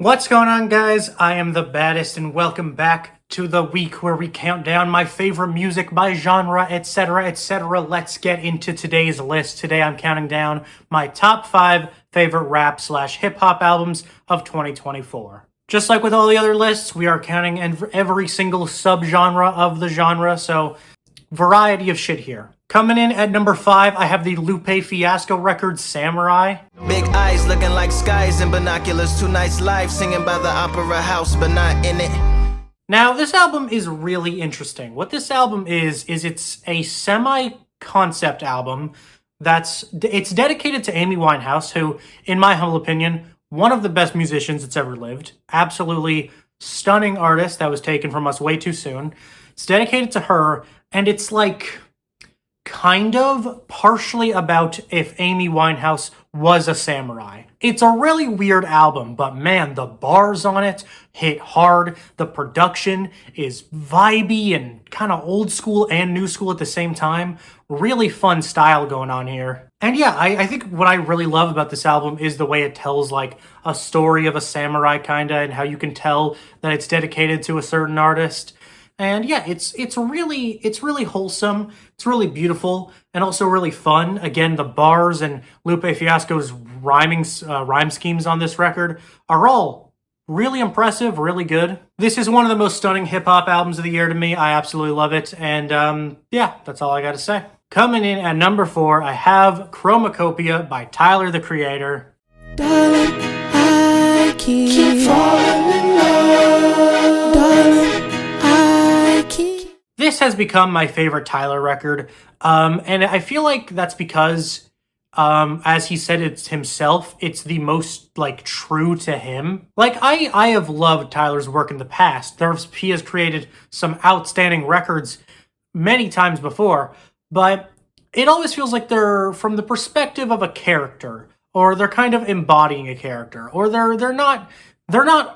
What's going on, guys? I am the baddest, and welcome back to the week where we count down my favorite music by genre, etc., etc. Let's get into today's list. Today I'm counting down my top 5 favorite rap/hip-hop albums of 2024. Just like with all the other lists, we are counting every single subgenre of the genre, so variety of shit here. Coming in at number 5, I have the Lupe Fiasco record, Samurai. Big eyes looking like skies and binoculars. 2 nights live singing by the opera house, but not in it. Now, this album is really interesting. What this album is it's a semi-concept album it's dedicated to Amy Winehouse, who, in my humble opinion, one of the best musicians that's ever lived. Absolutely stunning artist that was taken from us way too soon. It's dedicated to her, and it's like kind of partially about if Amy Winehouse was a samurai. It's a really weird album, but man, the bars on it hit hard. The production is vibey and kind of old school and new school at the same time. Really fun style going on here. And yeah, I think what I really love about this album is the way it tells like a story of a samurai kinda, and how you can tell that it's dedicated to a certain artist. And yeah, it's really wholesome. It's really beautiful and also really fun. Again, the bars and Lupe Fiasco's rhyme schemes on this record are all really impressive, really good. This is one of the most stunning hip-hop albums of the year to me. I absolutely love it. And yeah, that's all I got to say. Coming in at number 4, I have Chromophobia by Tyler, the Creator. Darling, I keep falling in love. Darling, this has become my favorite Tyler record, and I feel like that's because, as he said it himself, it's the most, like, true to him. Like, I have loved Tyler's work in the past. He has created some outstanding records many times before, but it always feels like they're from the perspective of a character, or they're kind of embodying a character, or they're not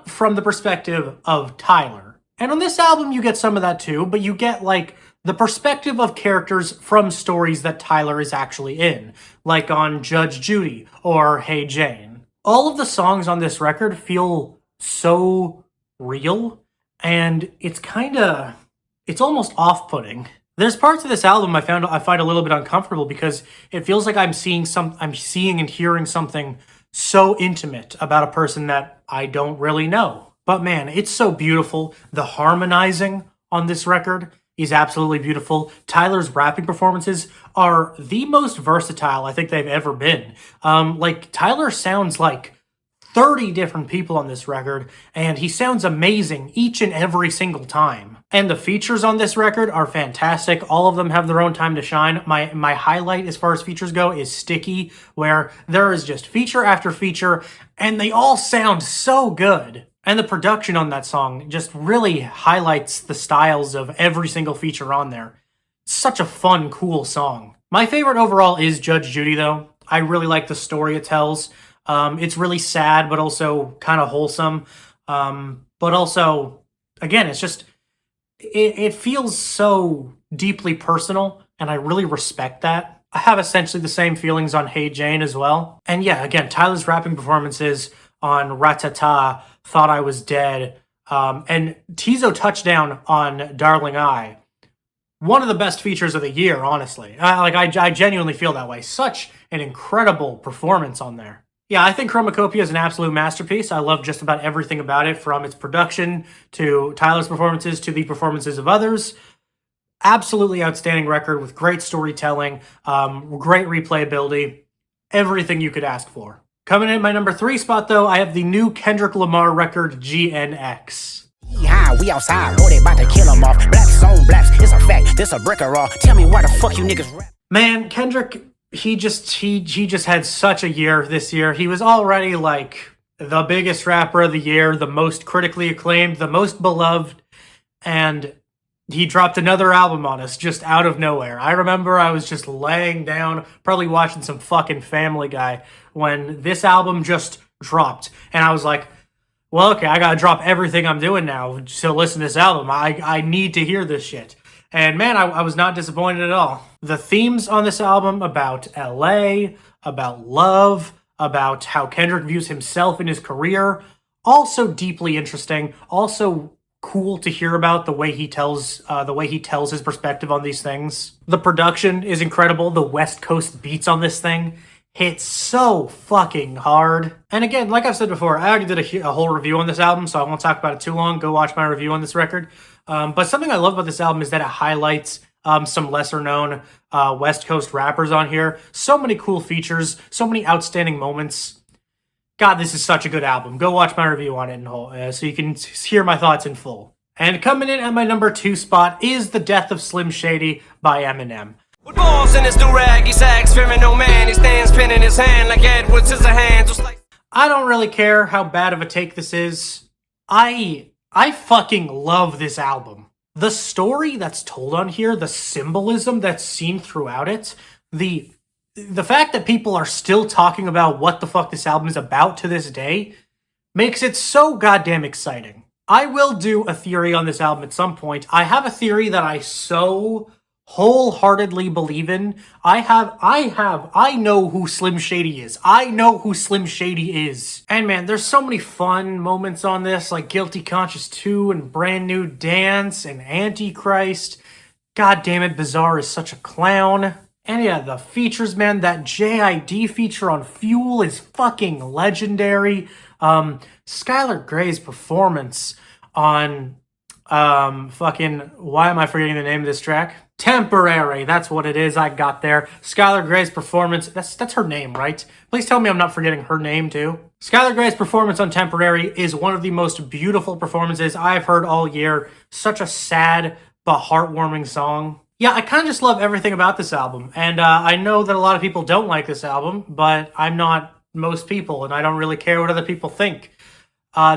from the perspective of Tyler. And on this album, you get some of that too, but you get, like, the perspective of characters from stories that Tyler is actually in, like on Judge Judy or Hey Jane. All of the songs on this record feel so real, and it's almost off-putting. There's parts of this album I find a little bit uncomfortable because it feels like I'm seeing and hearing something so intimate about a person that I don't really know. But man, it's so beautiful. The harmonizing on this record is absolutely beautiful. Tyler's rapping performances are the most versatile I think they've ever been. Tyler sounds like 30 different people on this record, and he sounds amazing each and every single time. And the features on this record are fantastic. All of them have their own time to shine. My highlight as far as features go is Sticky, where there is just feature after feature, and they all sound so good. And the production on that song just really highlights the styles of every single feature on there. It's such a fun, cool song. My favorite overall is Judge Judy, though. I really like the story it tells. It's really sad, but also kind of wholesome. But also, again, it's just, it feels so deeply personal, and I really respect that. I have essentially the same feelings on Hey Jane as well. And yeah, again, Tyler's rapping performances on Ratata, Thought I Was Dead, and Tizo Touchdown on Darling I. One of the best features of the year, honestly. I genuinely feel that way. Such an incredible performance on there. Yeah, I think Chromophobia is an absolute masterpiece. I love just about everything about it, from its production to Tyler's performances to the performances of others. Absolutely outstanding record with great storytelling, great replayability, everything you could ask for. Coming in at my number 3 spot, though, I have the new Kendrick Lamar record, GNX. Yeah, we outside, boy, they about to kill them off. Blacks on blacks, it's a fact, this a brick or all. Tell me why the fuck you niggas rap. Man, Kendrick, he just had such a year this year. He was already, like, the biggest rapper of the year, the most critically acclaimed, the most beloved, and he dropped another album on us just out of nowhere. I remember I was just laying down, probably watching some fucking Family Guy, when this album just dropped. And I was like, well, okay, I gotta drop everything I'm doing now to listen to this album. I need to hear this shit. And man, I was not disappointed at all. The themes on this album about LA, about love, about how Kendrick views himself in his career Also deeply interesting. Also cool to hear about the way he tells his perspective on these things. The production is incredible. The West Coast beats on this thing hit so fucking hard. And again, like I've said before, I already did a whole review on this album, so I won't talk about it too long. Go watch my review on this record. But something I love about this album is that it highlights some lesser known West Coast rappers on here. So many cool features, so many outstanding moments. God, this is such a good album. Go watch my review on it in whole, so you can hear my thoughts in full. And coming in at my number 2 spot is The Death of Slim Shady by Eminem. With balls in his do-rag, he sags, fearing no man. He stands pen in his hand like Edward Scissorhands. Just like I don't really care how bad of a take this is. I fucking love this album. The story that's told on here, the symbolism that's seen throughout it, the fact that people are still talking about what the fuck this album is about to this day makes it so goddamn exciting. I will do a theory on this album at some point. I have a theory that I so wholeheartedly believe in. I know who Slim Shady is. I know who Slim Shady is. And man, there's so many fun moments on this, like Guilty Conscious 2 and Brand New Dance and Antichrist. God damn it, Bizarre is such a clown. And yeah, the features, man, that JID feature on Fuel is fucking legendary. Skylar Grey's performance on why am I forgetting the name of this track? Temporary, that's what it is. I got there. Skylar Grey's performance, that's her name, right? Please tell me I'm not forgetting her name too. Skylar Grey's performance on Temporary is one of the most beautiful performances I've heard all year. Such a sad but heartwarming song. Yeah, I kind of just love everything about this album. And I know that a lot of people don't like this album, but I'm not most people, and I don't really care what other people think.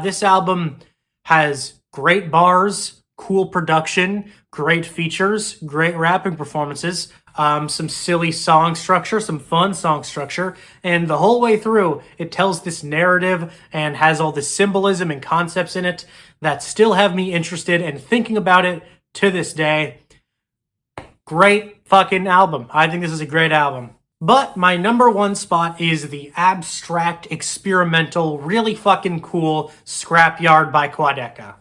This album has great bars, cool production, great features, great rapping performances, some silly song structure, some fun song structure, and the whole way through, it tells this narrative and has all this symbolism and concepts in it that still have me interested and thinking about it to this day. Great fucking album. I think this is a great album. But my number 1 spot is the abstract, experimental, really fucking cool Scrapyard by Quadeca.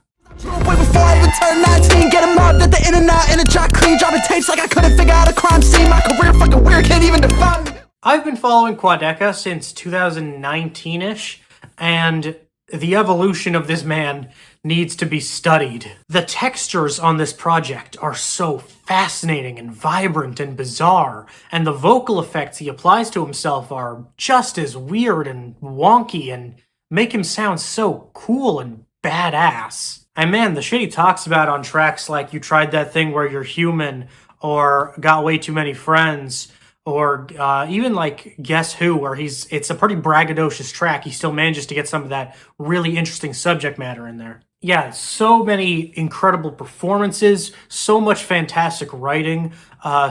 Way before I would turn 19, get him out at the in and out in a dry clean, dropping tapes like I couldn't figure out a crime scene. My career fucking weird, can't even define me. I've been following Quadeca since 2019-ish, and the evolution of this man needs to be studied. The textures on this project are so fascinating and vibrant and bizarre, and the vocal effects he applies to himself are just as weird and wonky and make him sound so cool and badass. And man, the shit he talks about on tracks like You Tried That Thing Where You're Human, or Got Way Too Many Friends, or even like Guess Who, where it's a pretty braggadocious track. He still manages to get some of that really interesting subject matter in there. Yeah, so many incredible performances, so much fantastic writing,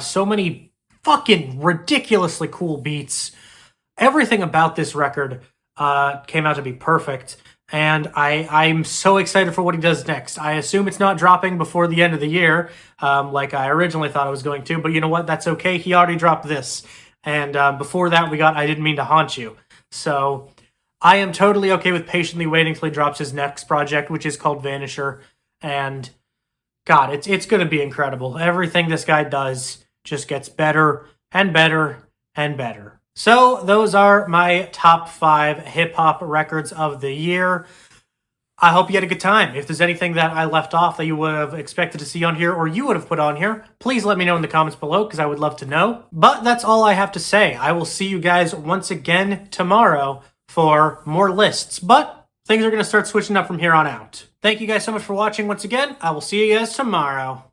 so many fucking ridiculously cool beats. Everything about this record came out to be perfect. And I'm so excited for what he does next. I assume it's not dropping before the end of the year, like I originally thought it was going to. But you know what? That's okay. He already dropped this. And before that, we got I Didn't Mean to Haunt You. So I am totally okay with patiently waiting till he drops his next project, which is called Vanisher. And God, it's going to be incredible. Everything this guy does just gets better and better and better. So those are my top 5 hip-hop records of the year. I hope you had a good time. If there's anything that I left off that you would have expected to see on here or you would have put on here, please let me know in the comments below because I would love to know. But that's all I have to say. I will see you guys once again tomorrow for more lists. But things are going to start switching up from here on out. Thank you guys so much for watching once again. I will see you guys tomorrow.